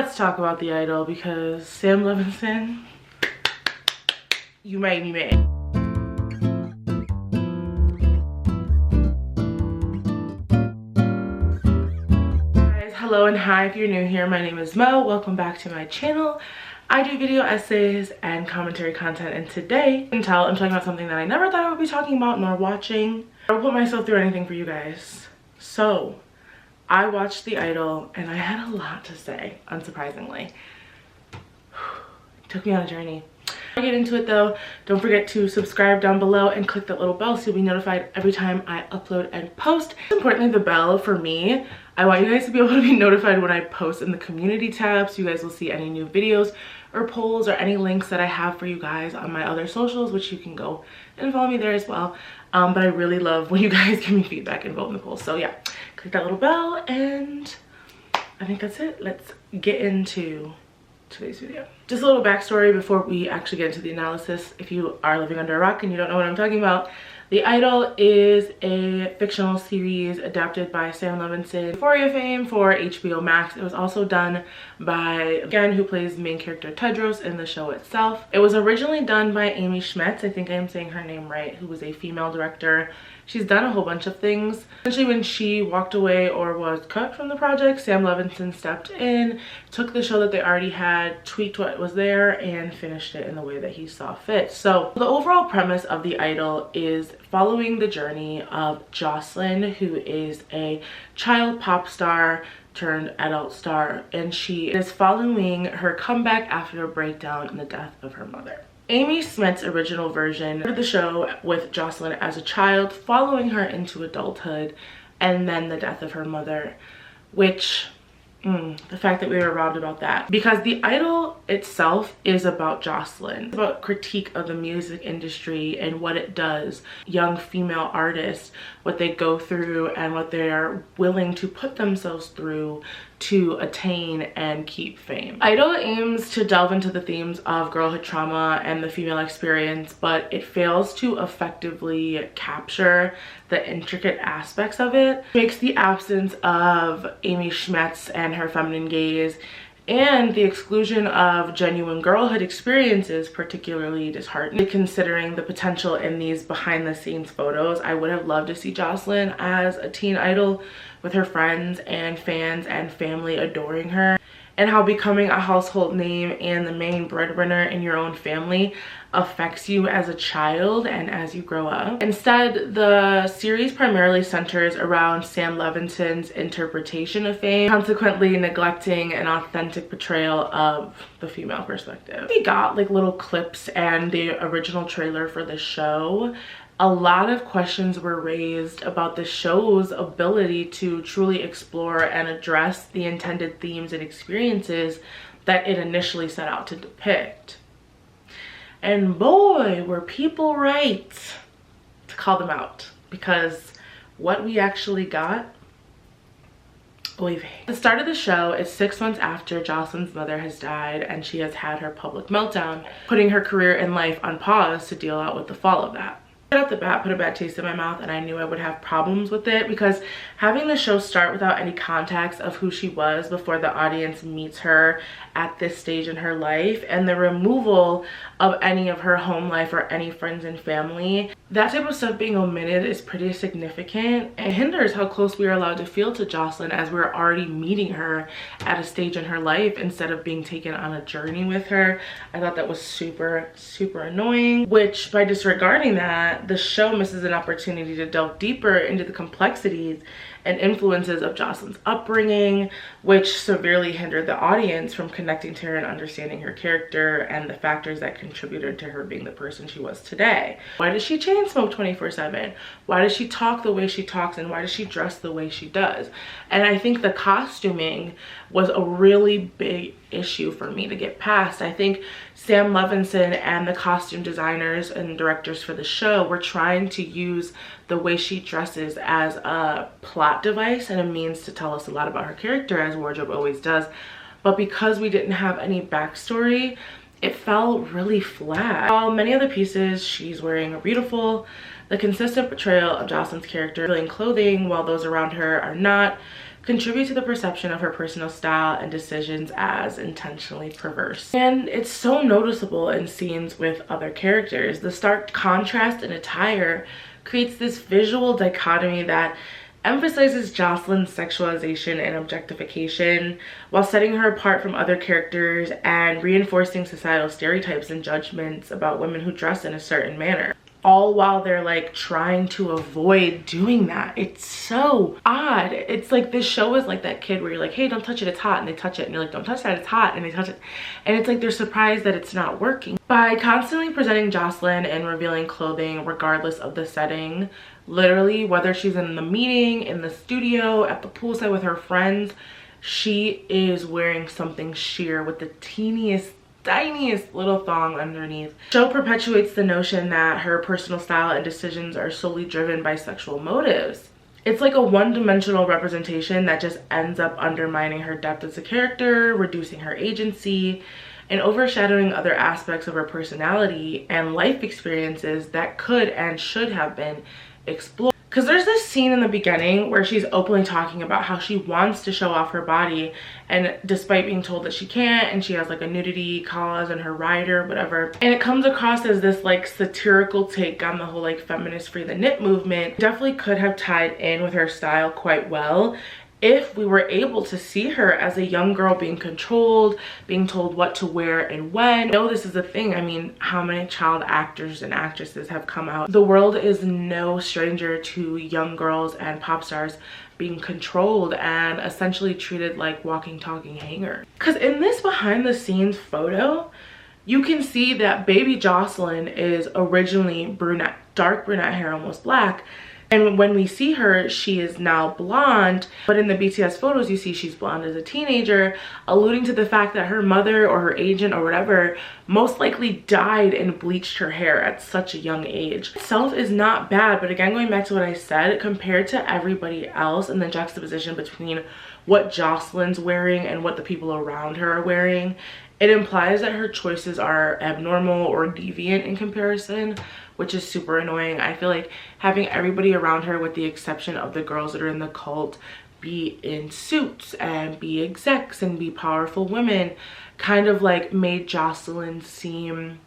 Let's talk about The Idol because Sam Levinson, you made me mad. Guys, hello and hi if you're new here. My name is Mo. Welcome back to my channel. I do video essays and commentary content, and today, you can tell I'm talking about something that I never thought I would be talking about nor watching. I don't put myself through anything for you guys. So, I watched The Idol and I had a lot to say, unsurprisingly. It took me on a journey. Before I get into it though, don't forget to subscribe down below and click that little bell so you'll be notified every time I upload and post. Importantly, the bell for me, I want you guys to be able to be notified when I post in the community tab so you guys will see any new videos or polls or any links that I have for you guys on my other socials, which you can go and follow me there as well. But I really love when you guys give me feedback and vote in the polls. So yeah, click that little bell, and I think that's it. Let's get into today's video. Just a little backstory before we actually get into the analysis. If you are living under a rock and you don't know what I'm talking about, The Idol is a fictional series adapted by Sam Levinson, Euphoria fame, for HBO Max. It was also done by, again, who plays the main character Tedros in the show itself. It was originally done by Amy Schmetz, I think I am saying her name right, who was a female director. She's done a whole bunch of things. Essentially, when she walked away or was cut from the project, Sam Levinson stepped in, took the show that they already had, tweaked what was there, and finished it in the way that he saw fit. So the overall premise of The Idol is following the journey of Jocelyn, who is a child pop star turned adult star, and she is following her comeback after a breakdown and the death of her mother. Amy Schmetz's original version of the show with Jocelyn as a child, following her into adulthood, and then the death of her mother, which the fact that we were robbed about that, because The Idol itself is about Jocelyn. It's about critique of the music industry and what it does, young female artists, what they go through and what they are willing to put themselves through to attain and keep fame. Idol aims to delve into the themes of girlhood trauma and the female experience, but it fails to effectively capture the intricate aspects of it. It makes the absence of Amy Schmetz and her feminine gaze and the exclusion of genuine girlhood experiences particularly disheartening. Considering the potential in these behind the scenes photos, I would have loved to see Jocelyn as a teen idol with her friends and fans and family adoring her, and how becoming a household name and the main breadwinner in your own family affects you as a child and as you grow up. Instead, the series primarily centers around Sam Levinson's interpretation of fame, consequently neglecting an authentic portrayal of the female perspective. We got like little clips and the original trailer for the show. A lot of questions were raised about the show's ability to truly explore and address the intended themes and experiences that it initially set out to depict. And boy, were people right to call them out, because what we actually got, the start of the show is 6 months after Jocelyn's mother has died and she has had her public meltdown, putting her career and life on pause to deal out with the fall of that. Right off the bat, put a bad taste in my mouth, and I knew I would have problems with it, because having the show start without any context of who she was before the audience meets her at this stage in her life, and the removal of any of her home life or any friends and family, that type of stuff being omitted is pretty significant and hinders how close we are allowed to feel to Jocelyn as we're already meeting her at a stage in her life instead of being taken on a journey with her. I thought that was super annoying, which by disregarding that, the show misses an opportunity to delve deeper into the complexities and influences of Jocelyn's upbringing, which severely hindered the audience from connecting to her and understanding her character and the factors that contributed to her being the person she was today. Why does she chain smoke 24/7? Why does she talk the way she talks, and why does she dress the way she does? And I think the costuming was a really big issue for me to get past. I think Sam Levinson and the costume designers and directors for the show were trying to use the way she dresses as a plot device and a means to tell us a lot about her character, as wardrobe always does. But because we didn't have any backstory, it fell really flat. While many other pieces, she's wearing a beautiful, the consistent portrayal of Jocelyn's character in clothing while those around her are not, contribute to the perception of her personal style and decisions as intentionally perverse. And it's so noticeable in scenes with other characters. The stark contrast in attire creates this visual dichotomy that emphasizes Jocelyn's sexualization and objectification while setting her apart from other characters and reinforcing societal stereotypes and judgments about women who dress in a certain manner, all while they're like trying to avoid doing that. It's so odd. It's like this show is like that kid where you're like, hey, don't touch it, it's hot, and they touch it, and you're like, don't touch that, it's hot, and they touch it, and it's like they're surprised that it's not working. By constantly presenting Jocelyn and revealing clothing regardless of the setting, literally whether she's in the meeting, in the studio, at the poolside with her friends, she is wearing something sheer with the teeniest, tiniest little thong underneath. The show perpetuates the notion that her personal style and decisions are solely driven by sexual motives. It's like a one-dimensional representation that just ends up undermining her depth as a character, reducing her agency, and overshadowing other aspects of her personality and life experiences that could and should have been explored. Because there's this scene in the beginning where she's openly talking about how she wants to show off her body, and despite being told that she can't, and she has like a nudity cause in her rider, whatever, and it comes across as this like satirical take on the whole like feminist free the knit movement. Definitely could have tied in with her style quite well if we were able to see her as a young girl being controlled, being told what to wear and when. I know this is a thing. I mean, how many child actors and actresses have come out? The world is no stranger to young girls and pop stars being controlled and essentially treated like walking, talking hanger. Because in this behind the scenes photo, you can see that baby Jocelyn is originally brunette, dark brunette hair, almost black. And when we see her, she is now blonde, but in the BTS photos, you see she's blonde as a teenager, alluding to the fact that her mother or her agent or whatever most likely dyed and bleached her hair at such a young age. Itself is not bad, but again, going back to what I said, compared to everybody else and the juxtaposition between what Jocelyn's wearing and what the people around her are wearing, it implies that her choices are abnormal or deviant in comparison, which is super annoying. I feel like having everybody around her, with the exception of the girls that are in the cult, be in suits and be execs and be powerful women, kind of like made Jocelyn seem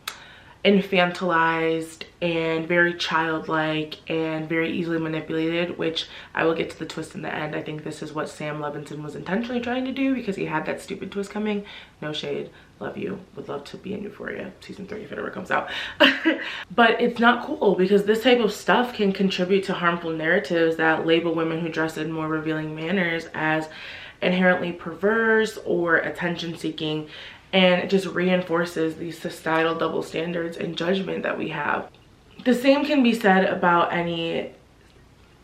infantilized and very childlike and very easily manipulated, which I will get to the twist in the end. I think this is what Sam Levinson was intentionally trying to do because he had that stupid twist coming. No shade, love you, would love to be in Euphoria season 3 if it ever comes out. But it's not cool because this type of stuff can contribute to harmful narratives that label women who dress in more revealing manners as inherently perverse or attention seeking, and it just reinforces these societal double standards and judgment that we have. The same can be said about any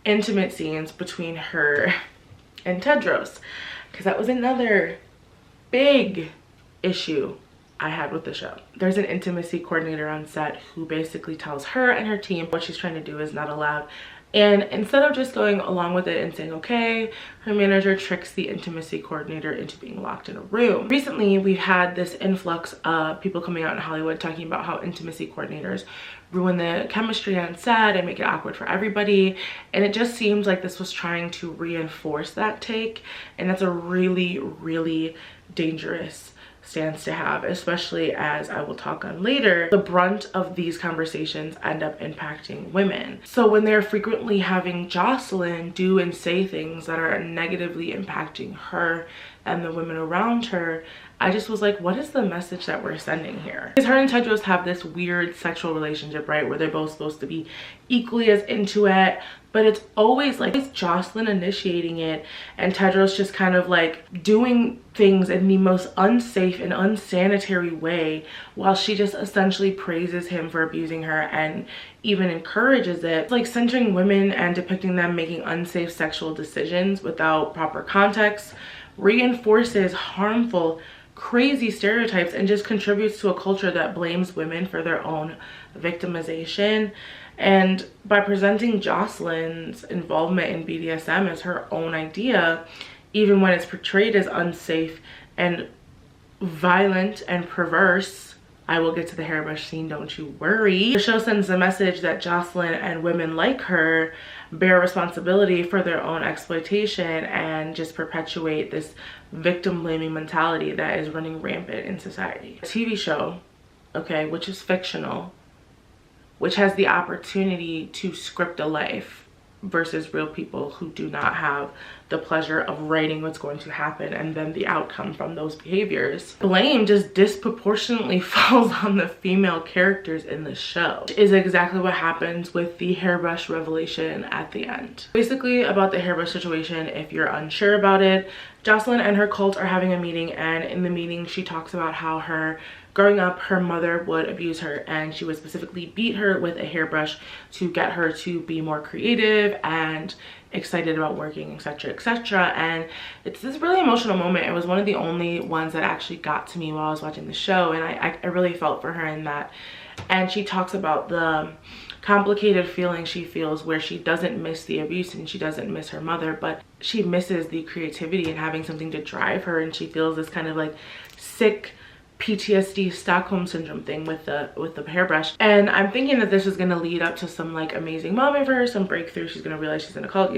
intimate scenes between her and Tedros, because that was another big issue I had with the show. There's an intimacy coordinator on set who basically tells her and her team what she's trying to do is not allowed. And instead of just going along with it and saying, okay, her manager tricks the intimacy coordinator into being locked in a room. Recently, we've had this influx of people coming out in Hollywood talking about how intimacy coordinators ruin the chemistry on set and make it awkward for everybody. And it just seems like this was trying to reinforce that take. And that's a really, really dangerous stance to have, especially as I will talk on later, the brunt of these conversations end up impacting women. So when they're frequently having Jocelyn do and say things that are negatively impacting her and the women around her, I just was like, what is the message that we're sending here? Because her and Tedros have this weird sexual relationship, right, where they're both supposed to be equally as into it, but it's always like it's Jocelyn initiating it and Tedros just kind of like doing things in the most unsafe and unsanitary way, while she just essentially praises him for abusing her and even encourages it. It's like centering women and depicting them making unsafe sexual decisions without proper context reinforces harmful, crazy stereotypes and just contributes to a culture that blames women for their own victimization. And by presenting Jocelyn's involvement in BDSM as her own idea, even when it's portrayed as unsafe and violent and perverse, I will get to the hairbrush scene, don't you worry. The show sends a message that Jocelyn and women like her bear responsibility for their own exploitation and just perpetuate this victim blaming mentality that is running rampant in society. A TV show, okay, which is fictional, which has the opportunity to script a life versus real people who do not have the pleasure of writing what's going to happen and then the outcome from those behaviors. Blame just disproportionately falls on the female characters in the show, which is exactly what happens with the hairbrush revelation at the end. Basically, about the hairbrush situation, if you're unsure about it, Jocelyn and her cult are having a meeting, and in the meeting she talks about how growing up, her mother would abuse her, and she would specifically beat her with a hairbrush to get her to be more creative and excited about working, etc, etc. And it's this really emotional moment. It was one of the only ones that actually got to me while I was watching the show, and I really felt for her in that. And she talks about the complicated feeling she feels where she doesn't miss the abuse and she doesn't miss her mother, but she misses the creativity and having something to drive her, and she feels this kind of like sick PTSD Stockholm syndrome thing with the hairbrush. And I'm thinking that this is going to lead up to some like amazing moment for her, some breakthrough. She's going to realize she's in a cult.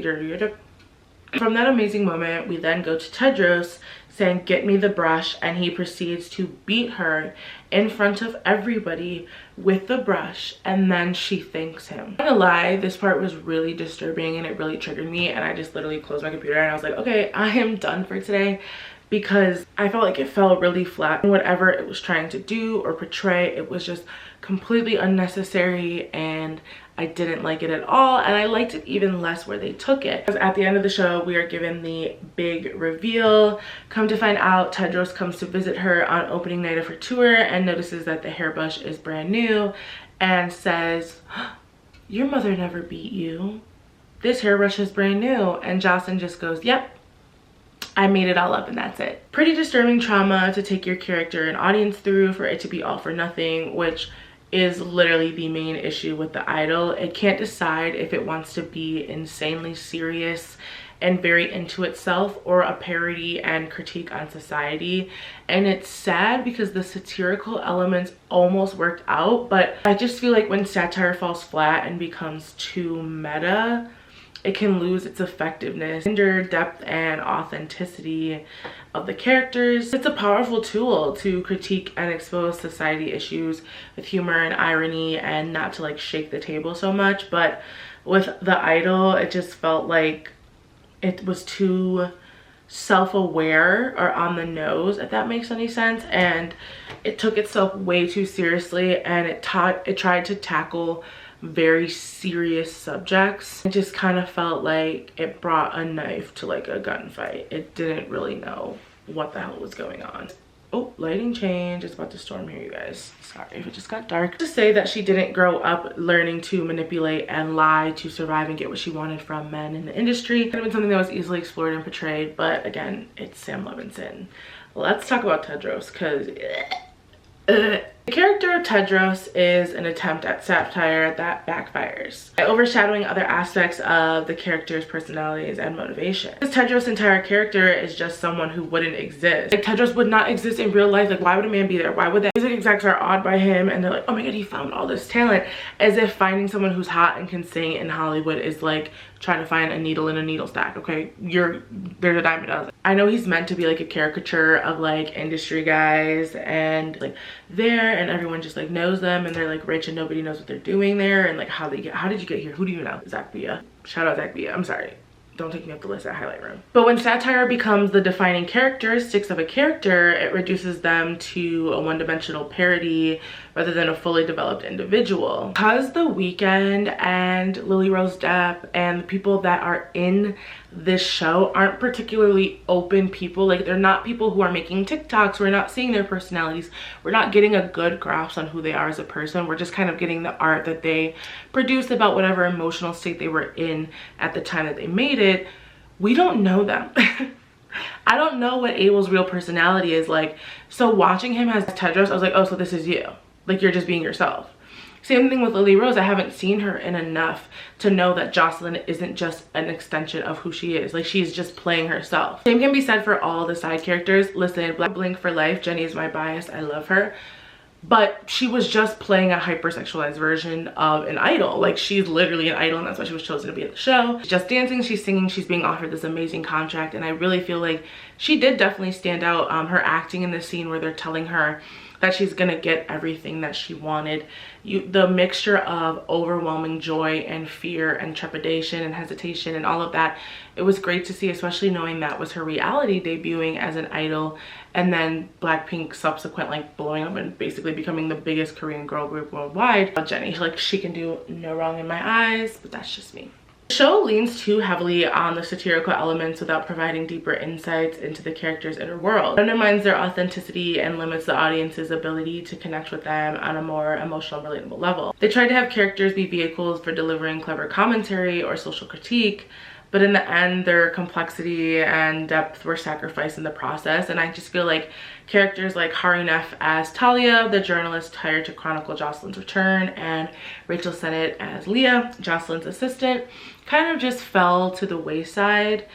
From that amazing moment, we then go to Tedros saying, "Get me the brush," and he proceeds to beat her in front of everybody with the brush, and then she thanks him. I'm not gonna lie, this part was really disturbing and it really triggered me, and I just literally closed my computer and I was like, okay, I am done for today, because I felt like it fell really flat. Whatever it was trying to do or portray, it was just completely unnecessary, and I didn't like it at all, and I liked it even less where they took it. Because at the end of the show, we are given the big reveal. Come to find out, Tedros comes to visit her on opening night of her tour and notices that the hairbrush is brand new and says, "Your mother never beat you. This hairbrush is brand new." And Jocelyn just goes, "Yep, I made it all up and that's it." Pretty disturbing trauma to take your character and audience through, for it to be all for nothing, which is literally the main issue with the idol. It can't decide if it wants to be insanely serious and very into itself or a parody and critique on society. And it's sad because the satirical elements almost worked out, but I just feel like when satire falls flat and becomes too meta, it can lose its effectiveness, hinder depth and authenticity of the characters. It's a powerful tool to critique and expose society issues with humor and irony, and not to like shake the table so much. But with the idol, it just felt like it was too self-aware or on the nose, if that makes any sense, and it took itself way too seriously, and it tried to tackle very serious subjects. It just kind of felt like it brought a knife to like a gunfight. It didn't really know what the hell was going on. Oh, lighting change. It's about to storm here, you guys. Sorry if it just got dark. To say that she didn't grow up learning to manipulate and lie to survive and get what she wanted from men in the industry. It could have been something that was easily explored and portrayed, but again, it's Sam Levinson. Let's talk about Tedros, because the character of Tedros is an attempt at satire that backfires by overshadowing other aspects of the character's personalities and motivation. Because Tedros' entire character is just someone who wouldn't exist. Like, Tedros would not exist in real life. Like, why would a man be there? Why would the music execs are awed by him and they're like, oh my god, he found all this talent, as if finding someone who's hot and can sing in Hollywood is like trying to find a needle in a needle stack. Okay, there's a dime a dozen. I know he's meant to be like a caricature of like industry guys and like there, and everyone just like knows them and they're like rich and nobody knows what they're doing there, and like how did you get here? Who do you know? Zach Bia. Shout out Zach Bia. I'm sorry, don't take me off the list at highlight room. But when satire becomes the defining characteristics of a character, it reduces them to a one-dimensional parody rather than a fully developed individual. Because The Weeknd and Lilly Depp and the people that are in this show aren't particularly open people, like they're not people who are making TikToks, we're not seeing their personalities, we're not getting a good grasp on who they are as a person, we're just kind of getting the art that they produced about whatever emotional state they were in at the time that they made it. We don't know them. I don't know what Abel's real personality is like, so watching him as Tedros, I was like, oh, so this is you, like you're just being yourself. Same thing with Lily Rose. I haven't seen her in enough to know that Jocelyn isn't just an extension of who she is. Like, she's just playing herself. Same can be said for all the side characters. Listen, Black Blink for life. Jenny is my bias. I love her. but she was just playing a hypersexualized version of an idol. Like, she's literally an idol, and that's why she was chosen to be at the show. She's just dancing, she's singing, she's being offered this amazing contract, and I really feel like she did definitely stand out. Her acting in this scene where they're telling her that she's gonna get everything that she wanted. The mixture of overwhelming joy and fear and trepidation and hesitation and all of that, it was great to see, especially knowing that was her reality debuting as an idol, and then Blackpink subsequent like blowing up and basically becoming the biggest Korean girl group worldwide. Jennie, like, she can do no wrong in my eyes, but that's just me. The show leans too heavily on the satirical elements without providing deeper insights into the characters' inner world. It undermines their authenticity and limits the audience's ability to connect with them on a more emotional, relatable level. They tried to have characters be vehicles for delivering clever commentary or social critique, but in the end, their complexity and depth were sacrificed in the process. And I just feel like characters like Hari Neff as Talia, the journalist hired to chronicle Jocelyn's return, and Rachel Sennett as Leah, Jocelyn's assistant, kind of just fell to the wayside,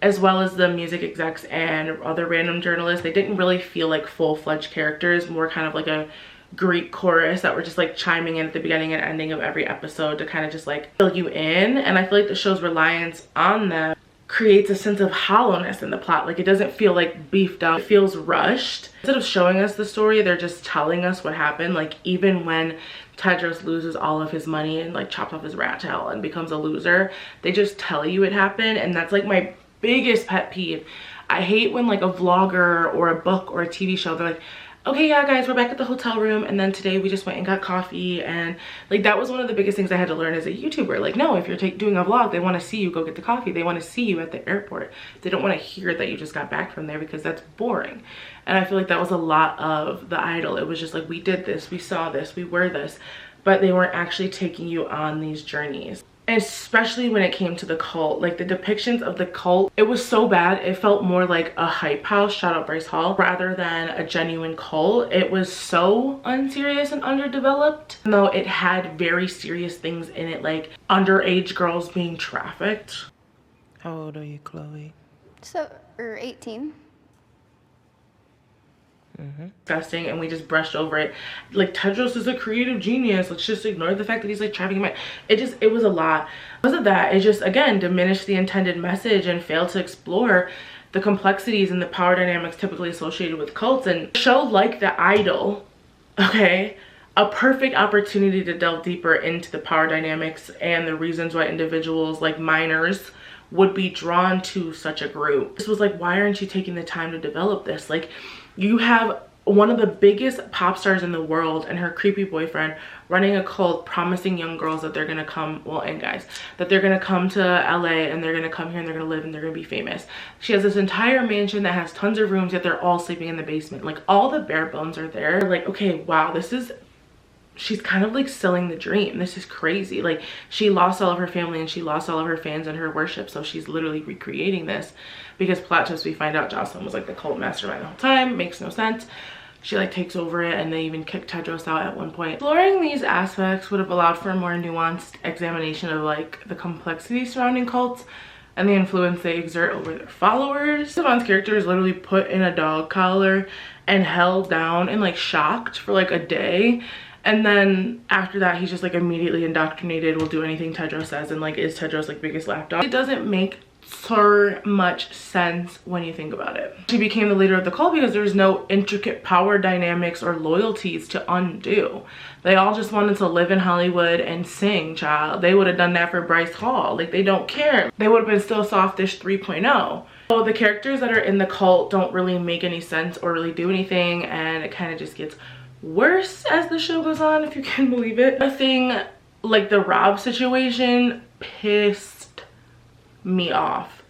as well as the music execs and other random journalists. They didn't really feel like full-fledged characters, more kind of like a Greek chorus that were just like chiming in at the beginning and ending of every episode to kind of just like fill you in. And I feel like the show's reliance on them creates a sense of hollowness in the plot. Like, it doesn't feel like beefed up, it feels rushed. Instead of showing us the story, they're just telling us what happened. Like, even when Tedros loses all of his money and like chops off his rat tail and becomes a loser, they just tell you it happened. And that's like my biggest pet peeve. I hate when like a vlogger or a book or a TV show, they're like, okay, yeah guys, we're back at the hotel room, and then today we just went and got coffee. And like, that was one of the biggest things I had to learn as a YouTuber. Like, no, if you're doing a vlog, they want to see you go get the coffee, they want to see you at the airport, they don't want to hear that you just got back from there, because that's boring. And I feel like that was a lot of the Idol. It was just like, we did this, we saw this, we were this, but they weren't actually taking you on these journeys. And especially when it came to the cult, like the depictions of the cult, it was so bad. It felt more like a hype house, shout out Bryce Hall, rather than a genuine cult. It was so unserious and underdeveloped, even though it had very serious things in it, like underage girls being trafficked. How old are you, Chloe? Or 18. Disgusting, and we just brushed over it. Like, Tedros is a creative genius, let's just ignore the fact that he's like trafficking men. It was a lot. Because of that, it just again diminished the intended message and failed to explore the complexities and the power dynamics typically associated with cults. And a show like The Idol, okay, a perfect opportunity to delve deeper into the power dynamics and the reasons why individuals like minors would be drawn to such a group. This was like, why aren't you taking the time to develop this? Like, you have one of the biggest pop stars in the world and her creepy boyfriend running a cult, promising young girls that they're gonna come, well, and guys, that they're gonna come to LA and they're gonna come here and they're gonna live and they're gonna be famous. She has this entire mansion that has tons of rooms, yet they're all sleeping in the basement. Like, all the bare bones are there. Like, okay, wow, she's kind of like selling the dream. This is crazy. Like, she lost all of her family and she lost all of her fans and her worship, so she's literally recreating this. Because plot twist, we find out Jocelyn was like the cult mastermind the whole time. Makes no sense. She like takes over it, and they even kick Tedros out at one point. Exploring these aspects would have allowed for a more nuanced examination of like the complexity surrounding cults and the influence they exert over their followers. Siobhan's character is literally put in a dog collar and held down and like shocked for like a day. And then after that, he's just like immediately indoctrinated, will do anything Tedros says, and like is Tedros like biggest lapdog. It doesn't make so much sense when you think about it. She became the leader of the cult because there's no intricate power dynamics or loyalties to undo. They all just wanted to live in Hollywood and sing, child. They would have done that for Bryce Hall. Like, they don't care. They would have been still Softish 3.0. So the characters that are in the cult don't really make any sense or really do anything, and it kind of just gets worse as the show goes on, if you can believe it. A thing like the Rob situation pissed me off.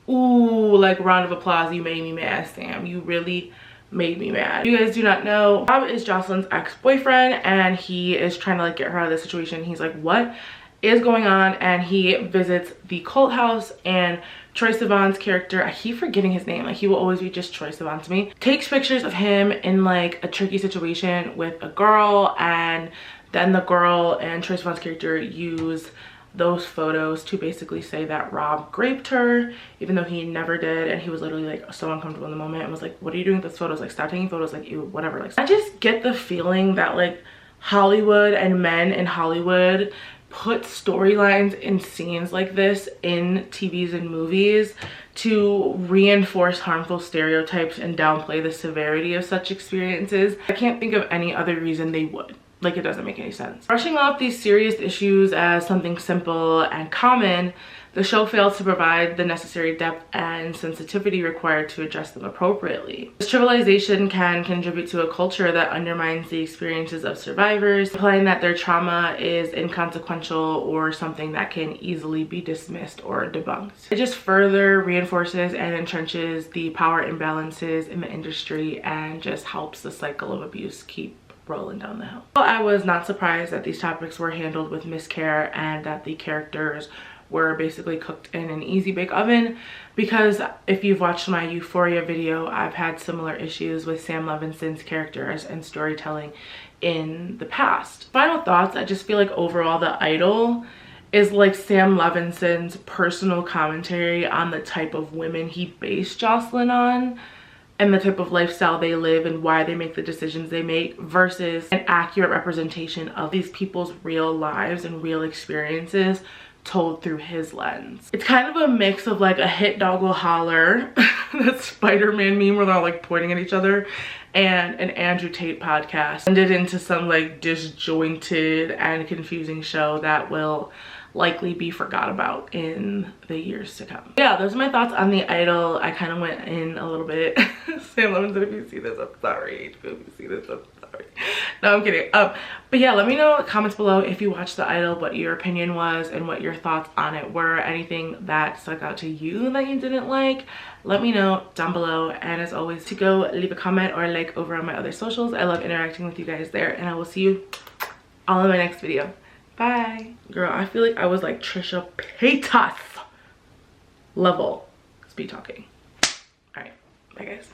Ooh, like, round of applause, you made me mad, Sam. You really made me mad. You guys do not know, Rob is Jocelyn's ex-boyfriend, and he is trying to like get her out of the situation. He's like, what is going on? And he visits the cult house, and Troye Sivan's character, I keep forgetting his name, like he will always be just Troye Sivan to me, takes pictures of him in like a tricky situation with a girl, and then the girl and Troye Sivan's character use those photos to basically say that Rob raped her, even though he never did. And he was literally like so uncomfortable in the moment and was like, what are you doing with those photos? Like, stop taking photos, like, ew, whatever. Like, I just get the feeling that like Hollywood and men in Hollywood put storylines and scenes like this in TVs and movies to reinforce harmful stereotypes and downplay the severity of such experiences. I can't think of any other reason they would. Like, it doesn't make any sense. Brushing off these serious issues as something simple and common, the show fails to provide the necessary depth and sensitivity required to address them appropriately. This trivialization can contribute to a culture that undermines the experiences of survivors, implying that their trauma is inconsequential or something that can easily be dismissed or debunked. It just further reinforces and entrenches the power imbalances in the industry and just helps the cycle of abuse keep rolling down the hill. Well, I was not surprised that these topics were handled with miscare and that the characters were basically cooked in an easy bake oven, because if you've watched my Euphoria video, I've had similar issues with Sam Levinson's characters and storytelling in the past. Final thoughts, I just feel like overall The Idol is like Sam Levinson's personal commentary on the type of women he based Jocelyn on and the type of lifestyle they live and why they make the decisions they make, versus an accurate representation of these people's real lives and real experiences told through his lens. It's kind of a mix of like a hit dog will holler, that Spider-Man meme where they're all like pointing at each other, and an Andrew Tate podcast, blended into some like disjointed and confusing show that will likely be forgot about in the years to come. Yeah, those are my thoughts on The Idol. I kind of went in a little bit. Sam Levinson, if you see this, I'm sorry. If you see this, I'm sorry. No, I'm kidding. But yeah, let me know in the comments below if you watched The Idol, what your opinion was and what your thoughts on it were. Anything that stuck out to you that you didn't like, let me know down below. And as always, to go leave a comment or a like over on my other socials. I love interacting with you guys there, and I will see you all in my next video. Bye. Girl, I feel like I was like Trisha Paytas level speed talking. All right, bye guys.